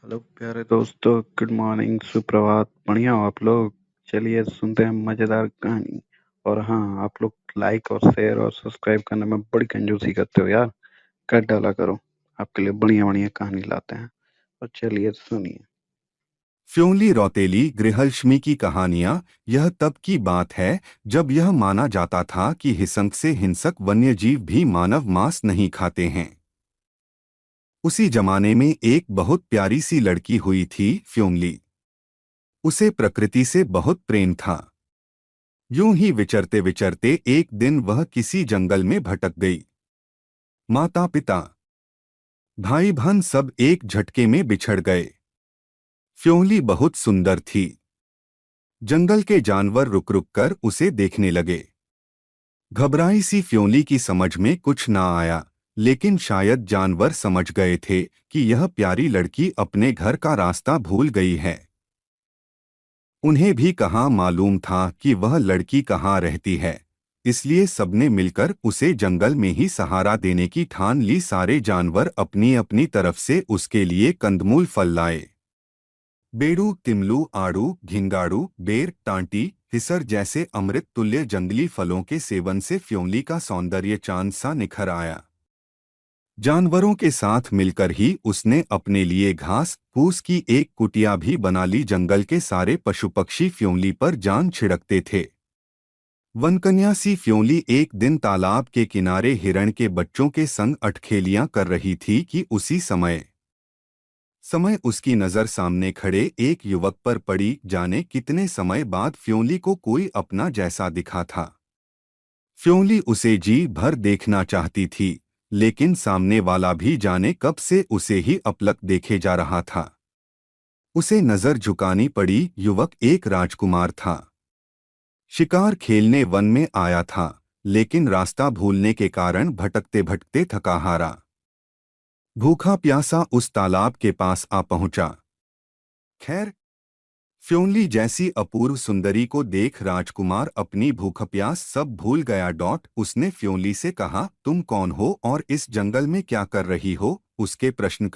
Hello प्यारे दोस्तों, good morning, सुप्रभात। बढ़िया हो आप लोग? चलिए सुनते हैं मजेदार कहानी। और हाँ, आप लोग लाइक और शेयर और सब्सक्राइब करने में बड़ी कंजूसी करते हो यार। कर डाला करो, आपके लिए बढ़िया बढ़िया कहानी लाते हैं। और चलिए सुनिए। फ्योंली रौतेली गृहलक्ष्मी की कहानियां। यह तब की बात है जब यह माना जाता था कि हिंसक से हिंसक वन्यजीव भी मानव मांस नहीं खाते हैं। उसी जमाने में एक बहुत प्यारी सी लड़की हुई थी, फ्योंली। उसे प्रकृति से बहुत प्रेम था। यूं ही विचरते विचरते एक दिन वह किसी जंगल में भटक गई। माता पिता, भाई बहन सब एक झटके में बिछड़ गए। फ्योंली बहुत सुंदर थी। जंगल के जानवर रुक रुक कर उसे देखने लगे। घबराई सी फ्योंली की समझ में कुछ ना आया, लेकिन शायद जानवर समझ गए थे कि यह प्यारी लड़की अपने घर का रास्ता भूल गई है। उन्हें भी कहाँ मालूम था कि वह लड़की कहाँ रहती है, इसलिए सबने मिलकर उसे जंगल में ही सहारा देने की ठान ली। सारे जानवर अपनी अपनी तरफ से उसके लिए कंदमूल फल लाए। बेड़ू, तिमलू, आड़ू, घिंगाड़ू, बेर, टांटी, हिसर जैसे अमृत तुल्य जंगली फलों के सेवन से फ्योंली का सौंदर्य चांद सा निखर आया। जानवरों के साथ मिलकर ही उसने अपने लिए घास फूस की एक कुटिया भी बना ली। जंगल के सारे पशु पक्षी फ्योंली पर जान छिड़कते थे। वनकन्या सी फ्योंली एक दिन तालाब के किनारे हिरण के बच्चों के संग अठखेलियां कर रही थी कि उसी समय उसकी नजर सामने खड़े एक युवक पर पड़ी। जाने कितने समय बाद फ्योंली को कोई अपना जैसा दिखा था। फ्योंली उसे जी भर देखना चाहती थी, लेकिन सामने वाला भी जाने कब से उसे ही अपलक देखे जा रहा था। उसे नजर झुकानी पड़ी। युवक एक राजकुमार था। शिकार खेलने वन में आया था, लेकिन रास्ता भूलने के कारण भटकते भटकते थका हारा भूखा प्यासा उस तालाब के पास आ पहुंचा। खैर, फ्योंली जैसी अपूर्व सुंदरी को देख राजकुमार अपनी भूख प्यास सब भूल गया। उसने फ्योंली से कहा, तुम कौन हो और इस जंगल में क्या कर रही हो? उसके प्रश्न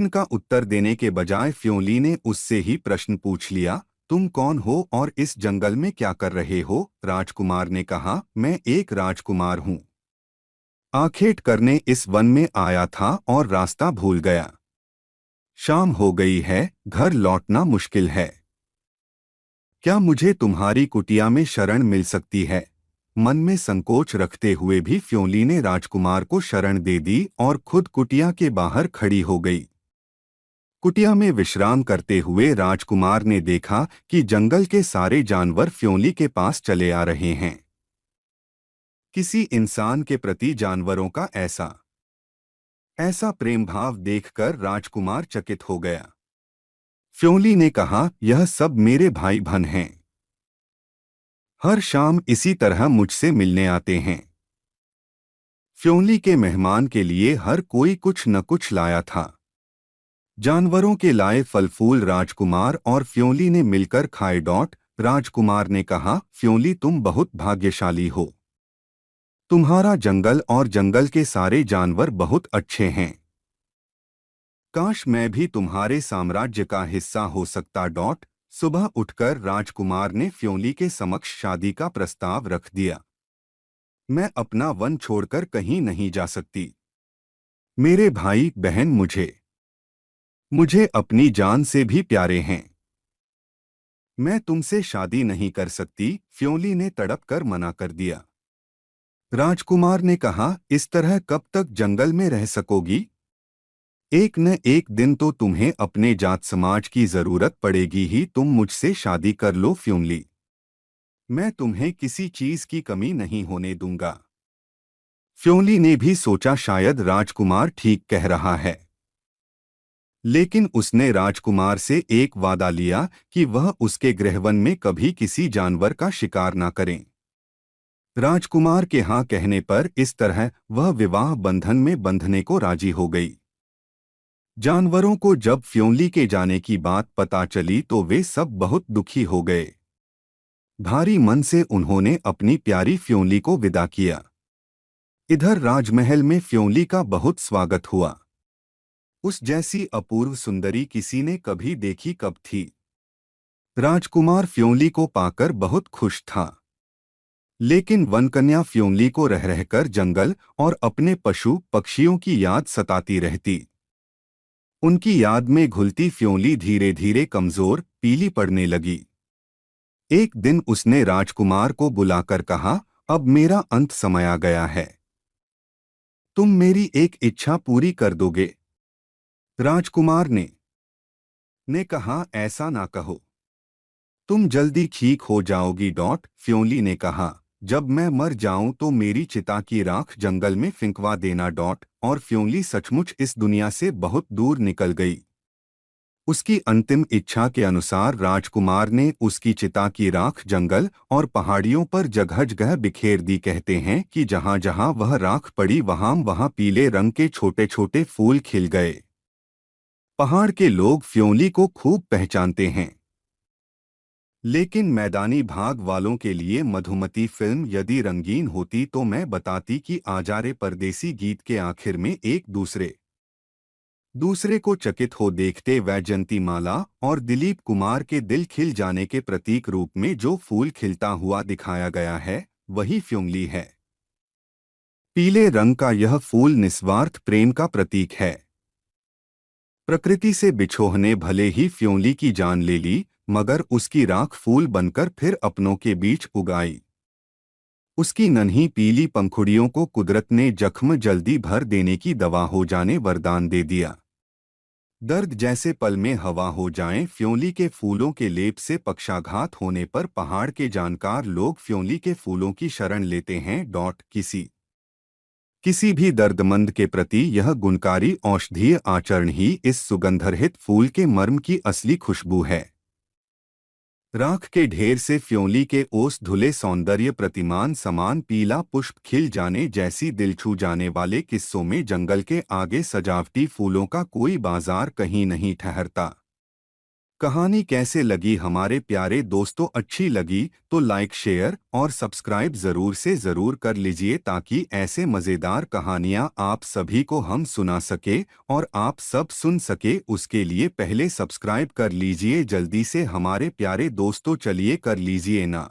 का उत्तर देने के बजाय फ्योंली ने उससे ही प्रश्न पूछ लिया, तुम कौन हो और इस जंगल में क्या कर रहे हो? राजकुमार ने कहा, मैं एक राजकुमार हूँ। आखेट करने इस वन में आया था और रास्ता भूल गया। शाम हो गई है, घर लौटना मुश्किल है। क्या मुझे तुम्हारी कुटिया में शरण मिल सकती है? मन में संकोच रखते हुए भी फ्योंली ने राजकुमार को शरण दे दी और खुद कुटिया के बाहर खड़ी हो गई। कुटिया में विश्राम करते हुए राजकुमार ने देखा कि जंगल के सारे जानवर फ्योंली के पास चले आ रहे हैं। किसी इंसान के प्रति जानवरों का ऐसा ऐसा प्रेम भाव देखकर राजकुमार चकित हो गया। फ्योंली ने कहा, यह सब मेरे भाई बहन हैं। हर शाम इसी तरह मुझसे मिलने आते हैं। फ्योंली के मेहमान के लिए हर कोई कुछ न कुछ लाया था। जानवरों के लाए फल फूल राजकुमार और फ्योंली ने मिलकर खाए। राजकुमार ने कहा, फ्योंली तुम बहुत भाग्यशाली हो। तुम्हारा जंगल और जंगल के सारे जानवर बहुत अच्छे हैं। काश मैं भी तुम्हारे साम्राज्य का हिस्सा हो सकता। सुबह उठकर राजकुमार ने फ्योंली के समक्ष शादी का प्रस्ताव रख दिया। मैं अपना वन छोड़कर कहीं नहीं जा सकती। मेरे भाई बहन मुझे मुझे अपनी जान से भी प्यारे हैं। मैं तुमसे शादी नहीं कर सकती, फ्योंली ने तड़प कर मना कर दिया। राजकुमार ने कहा, इस तरह कब तक जंगल में रह सकोगी? एक न एक दिन तो तुम्हें अपने जात समाज की जरूरत पड़ेगी ही। तुम मुझसे शादी कर लो फ्योंली। मैं तुम्हें किसी चीज की कमी नहीं होने दूंगा। फ्योंली ने भी सोचा शायद राजकुमार ठीक कह रहा है, लेकिन उसने राजकुमार से एक वादा लिया कि वह उसके गृहवन में कभी किसी जानवर का शिकार ना करें। राजकुमार के हाँ कहने पर इस तरह वह विवाह बंधन में बंधने को राजी हो गई। जानवरों को जब फ्योंली के जाने की बात पता चली तो वे सब बहुत दुखी हो गए। भारी मन से उन्होंने अपनी प्यारी फ्योंली को विदा किया। इधर राजमहल में फ्योंली का बहुत स्वागत हुआ। उस जैसी अपूर्व सुंदरी किसी ने कभी देखी कब थी। राजकुमार फ्योंली को पाकर बहुत खुश था, लेकिन वनकन्या फ्योंली को रह रहकर जंगल और अपने पशु पक्षियों की याद सताती रहती। उनकी याद में घुलती फ्योंली धीरे धीरे कमजोर पीली पड़ने लगी। एक दिन उसने राजकुमार को बुलाकर कहा, अब मेरा अंत समय आ गया है, तुम मेरी एक इच्छा पूरी कर दोगे? राजकुमार ने कहा, ऐसा ना कहो, तुम जल्दी ठीक हो जाओगी। फ्योंली ने कहा, जब मैं मर जाऊं तो मेरी चिता की राख जंगल में फिंकवा देना। और फ्योंली सचमुच इस दुनिया से बहुत दूर निकल गई। उसकी अंतिम इच्छा के अनुसार राजकुमार ने उसकी चिता की राख जंगल और पहाड़ियों पर जगह जगह बिखेर दी। कहते हैं कि जहां जहां वह राख पड़ी वहां वहां पीले रंग के छोटे छोटे फूल खिल गए। पहाड़ के लोग फ्योंली को खूब पहचानते हैं, लेकिन मैदानी भाग वालों के लिए मधुमती फिल्म यदि रंगीन होती तो मैं बताती कि आजारे परदेसी गीत के आखिर में एक दूसरे को चकित हो देखते वैजयंती माला और दिलीप कुमार के दिल खिल जाने के प्रतीक रूप में जो फूल खिलता हुआ दिखाया गया है, वही फ्योंली है। पीले रंग का यह फूल निस्वार्थ प्रेम का प्रतीक है। प्रकृति से बिछोह ने भले ही फ्योंली की जान ले ली, मगर उसकी राख फूल बनकर फिर अपनों के बीच उगाई। उसकी नन्ही पीली पंखुड़ियों को कुदरत ने जख्म जल्दी भर देने की दवा हो जाने वरदान दे दिया। दर्द जैसे पल में हवा हो जाएं। फ्योंली के फूलों के लेप से पक्षाघात होने पर पहाड़ के जानकार लोग फ्योंली के फूलों की शरण लेते हैं। किसी भी दर्दमंद के प्रति यह गुणकारी औषधीय आचरण ही इस सुगंधरहित फूल के मर्म की असली खुशबू है। राख के ढेर से फ्योंली के ओस धुले सौंदर्य प्रतिमान समान पीला पुष्प खिल जाने जैसी दिल छू जाने वाले किस्सों में जंगल के आगे सजावटी फूलों का कोई बाजार कहीं नहीं ठहरता। कहानी कैसे लगी हमारे प्यारे दोस्तों? अच्छी लगी तो लाइक शेयर और सब्सक्राइब ज़रूर से ज़रूर कर लीजिए, ताकि ऐसे मज़ेदार कहानियाँ आप सभी को हम सुना सके और आप सब सुन सके। उसके लिए पहले सब्सक्राइब कर लीजिए जल्दी से हमारे प्यारे दोस्तों, चलिए कर लीजिए ना।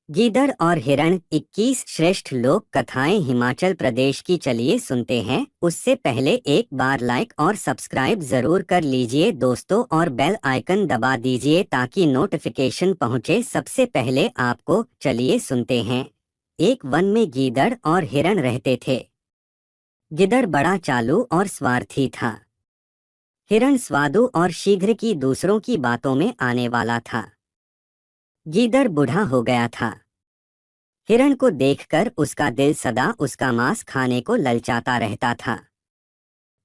गीदड़ और हिरण 21 श्रेष्ठ लोक कथाएं हिमाचल प्रदेश की। चलिए सुनते हैं। उससे पहले एक बार लाइक और सब्सक्राइब जरूर कर लीजिए दोस्तों, और बेल आइकन दबा दीजिए ताकि नोटिफिकेशन पहुंचे सबसे पहले आपको। चलिए सुनते हैं। एक वन में गीदड़ और हिरण रहते थे। गिदड़ बड़ा चालू और स्वार्थी था। हिरण स्वादु और शीघ्र की दूसरों की बातों में आने वाला था। गीदड़ बूढ़ा हो गया था। हिरण को देखकर उसका दिल सदा उसका मांस खाने को ललचाता रहता था।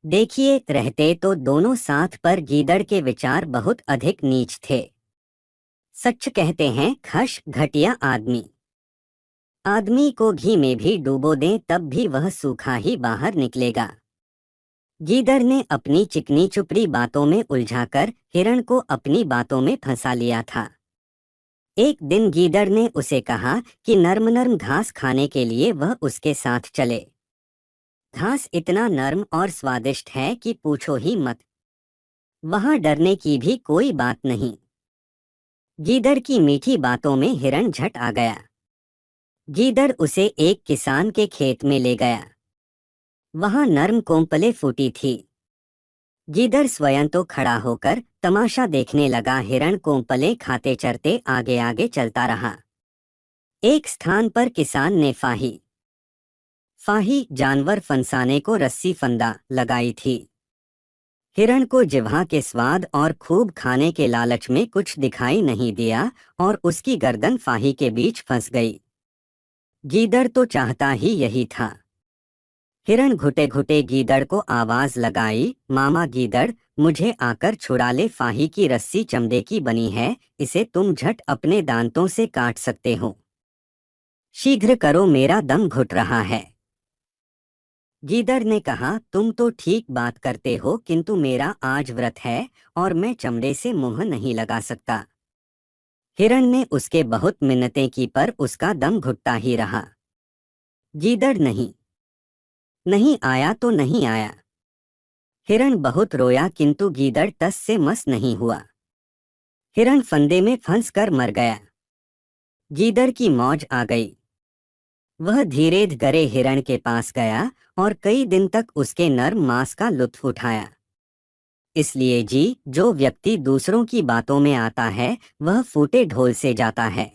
देखिए, रहते तो दोनों साथ, पर गीदड़ के विचार बहुत अधिक नीच थे। सच कहते हैं, खश घटिया आदमी। आदमी को घी में भी डुबो दें तब भी वह सूखा ही बाहर निकलेगा। गीदड़ ने अपनी चिकनी चुपड़ी बातों में उलझाकर हिरण को अपनी बातों में फंसा लिया था। एक दिन गीदड़ ने उसे कहा कि नर्म नर्म घास खाने के लिए वह उसके साथ चले। घास इतना नर्म और स्वादिष्ट है कि पूछो ही मत। वहां डरने की भी कोई बात नहीं। गीदड़ की मीठी बातों में हिरण झट आ गया। गीदड़ उसे एक किसान के खेत में ले गया। वहां नर्म कोंपले फूटी थी। गीदड़ स्वयं तो खड़ा होकर तमाशा देखने लगा। हिरण कोंपले खाते चरते आगे आगे चलता रहा। एक स्थान पर किसान ने फाही जानवर फंसाने को रस्सी फंदा लगाई थी। हिरण को जिह्वा के स्वाद और खूब खाने के लालच में कुछ दिखाई नहीं दिया और उसकी गर्दन फाही के बीच फंस गई। गीदड़ तो चाहता ही यही था। हिरण घुटे घुटे गीदड़ को आवाज लगाई, मामा गीदड़, मुझे आकर छुड़ा ले। फाही की रस्सी चमड़े की बनी है, इसे तुम झट अपने दांतों से काट सकते हो। शीघ्र करो, मेरा दम घुट रहा है। गीदड़ ने कहा, तुम तो ठीक बात करते हो, किंतु मेरा आज व्रत है और मैं चमड़े से मुंह नहीं लगा सकता। हिरण ने उसके बहुत मिन्नतें की, पर उसका दम घुटता ही रहा। गीदड़ नहीं आया तो नहीं आया। हिरण बहुत रोया किंतु गीदड़ तस से मस नहीं हुआ। हिरण फंदे में फंस कर मर गया। गीदड़ की मौज आ गई। वह धीरे धीरे हिरण के पास गया और कई दिन तक उसके नर्म मांस का लुत्फ उठाया। इसलिए जी, जो व्यक्ति दूसरों की बातों में आता है वह फूटे ढोल से जाता है।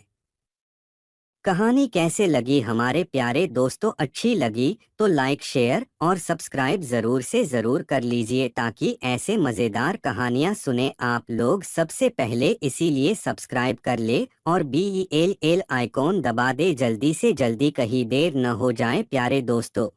कहानी कैसे लगी हमारे प्यारे दोस्तों? अच्छी लगी तो लाइक, शेयर और सब्सक्राइब ज़रूर कर लीजिए ताकि ऐसे मज़ेदार कहानियाँ सुने आप लोग सबसे पहले। इसीलिए सब्सक्राइब कर ले और BELL आइकॉन दबा दे जल्दी से जल्दी, कहीं देर न हो जाए प्यारे दोस्तों।